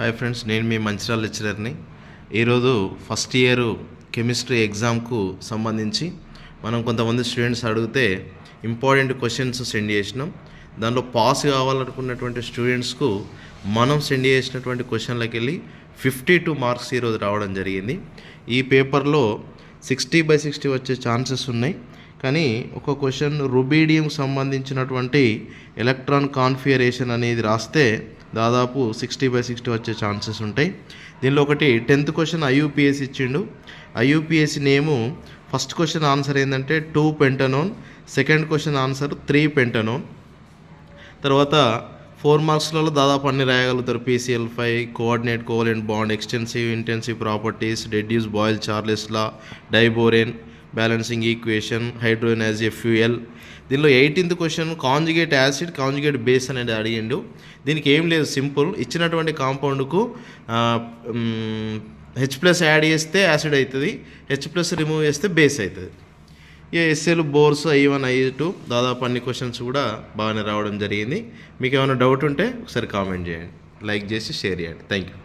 Hi friends, నేను మీ మంచిర్యాల లెక్చరర్ని. ఈరోజు first year chemistry ఎగ్జామ్కు సంబంధించి మనం కొంతమంది స్టూడెంట్స్ అడిగితే ఇంపార్టెంట్ క్వశ్చన్స్ సెండ్ చేసినాం. దానిలో పాస్ కావాలనుకున్నటువంటి స్టూడెంట్స్కు మనం సెండ్ చేసినటువంటి క్వశ్చన్లకు వెళ్ళి 52 మార్క్స్ ఈరోజు రావడం జరిగింది. ఈ పేపర్లో 60/60 వచ్చే ఛాన్సెస్ ఉన్నాయి. కానీ ఒక క్వశ్చన్ రుబీడియం సంబంధించినటువంటి ఎలక్ట్రాన్ కాన్ఫిగరేషన్ అనేది రాస్తే దాదాపు 60/60 వచ్చే ఛాన్సెస్ ఉంటాయి. దీనిలో ఒకటి 10th క్వశ్చన్ ఐయుపిఎస్ ఇచ్చిండు. ఐయుపిఎస్ నేము ఫస్ట్ క్వశ్చన్ ఆన్సర్ ఏంటంటే 2 pentanone, second question answer 3 pentanone. తర్వాత 4 మార్క్స్లలో దాదాపు అన్ని రాయగలుగుతారు. PCl5, coordinate covalent bond, extensive intensive properties, reduce boil Charles law, diborane, balancing equation, hydrogen as a fuel. దీనిలో 18th question conjugate acid, conjugate base అనేది అడిగిండు. దీనికి ఏం లేదు, సింపుల్. ఇచ్చినటువంటి కాంపౌండ్కు H+ యాడ్ చేస్తే యాసిడ్ అవుతుంది, H+ రిమూవ్ చేస్తే బేస్ అవుతుంది. ఇక ఎస్ఎల్, బోర్స్, I1, I2 దాదాపు అన్ని క్వశ్చన్స్ కూడా బాగానే రావడం జరిగింది. మీకు ఏమైనా డౌట్ ఉంటే ఒకసారి కామెంట్ చేయండి, లైక్ చేసి షేర్ చేయండి. Thank you.